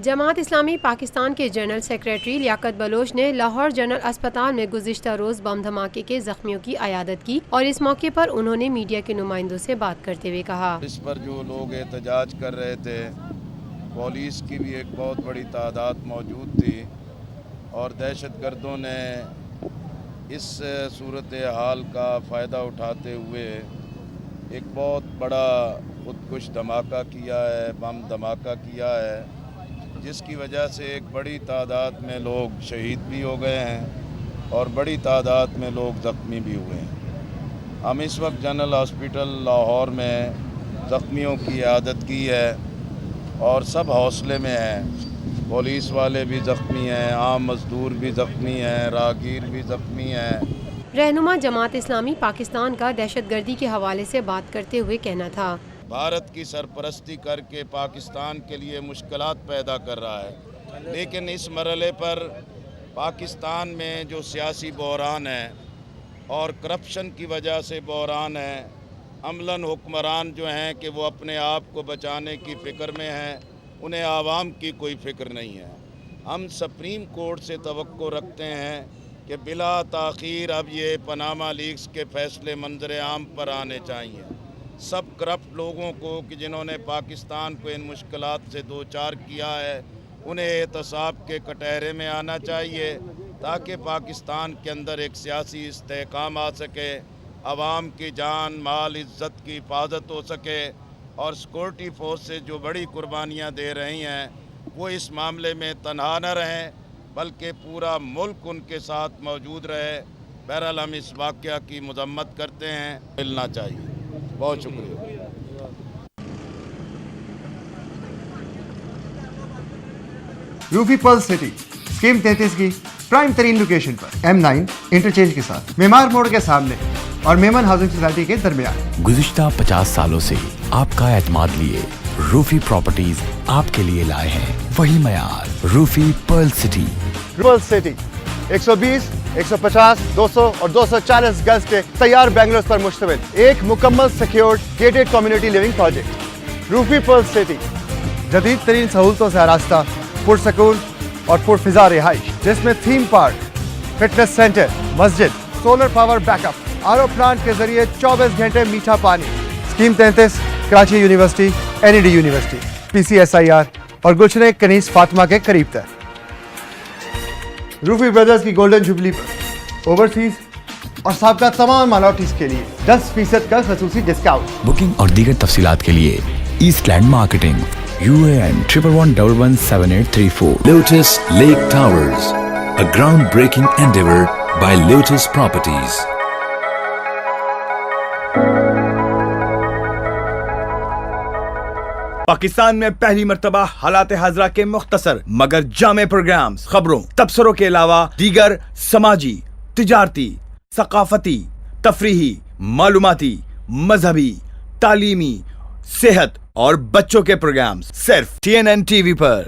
جماعت اسلامی پاکستان کے general secretary لیاقت بلوچ نے Lahore general اسپتال میں گزشتہ روز بم دھماکے کے زخمیوں کی عیادت کی اور اس موقع پر انہوں نے میڈیا کے نمائندوں سے بات کرتے ہوئے کہا، اس پر جو لوگ احتجاج کر رہے تھے، پولیس کی بھی ایک بہت بڑی تعداد موجود تھی اور دہشت گردوں نے اس صورتحال کا فائدہ اٹھاتے ہوئے ایک بہت بڑا خودکش دھماکہ کیا ہے، بم دھماکہ کیا ہے، جس کی وجہ سے ایک بڑی تعداد میں لوگ شہید بھی ہو گئے ہیں اور بڑی تعداد میں لوگ زخمی بھی ہوئے ہیں۔ ہم اس وقت جنرل ہاسپٹل لاہور میں زخمیوں کی عیادت کی ہے اور سب حوصلے میں ہیں، پولیس والے بھی زخمی ہیں، عام مزدور بھی زخمی ہیں، راہگیر بھی زخمی ہیں۔ رہنما جماعت اسلامی پاکستان کا دہشت گردی کے حوالے سے بات کرتے ہوئے کہنا تھا، بھارت کی سرپرستی کر کے پاکستان کے لیے مشکلات پیدا کر رہا ہے، لیکن اس مرحلے پر پاکستان میں جو سیاسی بحران ہے اور کرپشن کی وجہ سے بحران ہے، عملاً حکمران جو ہیں کہ وہ اپنے آپ کو بچانے کی فکر میں ہیں، انہیں عوام کی کوئی فکر نہیں ہے۔ ہم سپریم کورٹ سے توقع رکھتے ہیں کہ بلا تاخیر اب یہ پاناما لیکس کے فیصلے منظر عام پر آنے چاہیے۔ سب کرپٹ لوگوں کو کہ جنہوں نے پاکستان کو ان مشکلات سے دوچار کیا ہے، انہیں احتساب کے کٹہرے میں آنا چاہیے تاکہ پاکستان کے اندر ایک سیاسی استحکام آ سکے، عوام کی جان مال عزت کی حفاظت ہو سکے اور سیکورٹی فورسز جو بڑی قربانیاں دے رہی ہیں وہ اس معاملے میں تنہا نہ رہیں بلکہ پورا ملک ان کے ساتھ موجود رہے۔ بہرحال ہم اس واقعہ کی مذمت کرتے ہیں، ملنا چاہیے۔ بہت شکریہ۔ روفی پرل سٹی اسکیم 33 کی پرائم ترین لوکیشن پر M9 انٹرچینج کے ساتھ معمار موڑ کے سامنے اور میمن ہاؤسنگ سوسائٹی کے درمیان۔ گزشتہ 50 سالوں سے آپ کا اعتماد لیے روفی پراپرٹیز آپ کے لیے لائے ہیں وہی معیار، روفی پرل سٹی۔ پرل سٹی 120، 150، 200 اور 240 گز کے تیار بنگلوز پر مشتمل ایک مکمل secured gated community living project. Rufi Pearl City جدید ترین سہولتوں سے آراستہ، پرسکون اور پرفضا رہائش، جس میں تھیم پارک، فٹنس سینٹر، مسجد، solar power back up, RO plant کے ذریعے 24 گھنٹے میٹھا پانی۔ Scheme 33 Karachi university, NED university, PCSIR اور گلشن کنیز فاطمہ کے قریب تر۔ روفی بردرز کی گولڈن جوبلی پر اوورسیز اور سابقہ تمام مالوٹیز کے لیے 10% کا خصوصی ڈسکاؤنٹ۔ بکنگ اور دیگر تفصیلات کے لیے east land marketing, UAN 11117834۔ Lotus Lake Towers, a groundbreaking endeavor by Lotus Properties. Pakistan میں پہلی مرتبہ حالات حاضرہ کے مختصر مگر جامع پروگرامز، خبروں، تبصروں کے علاوہ دیگر سماجی، تجارتی، ثقافتی، تفریحی، معلوماتی، مذہبی، تعلیمی، صحت اور بچوں کے پروگرامز صرف TNN TV پر۔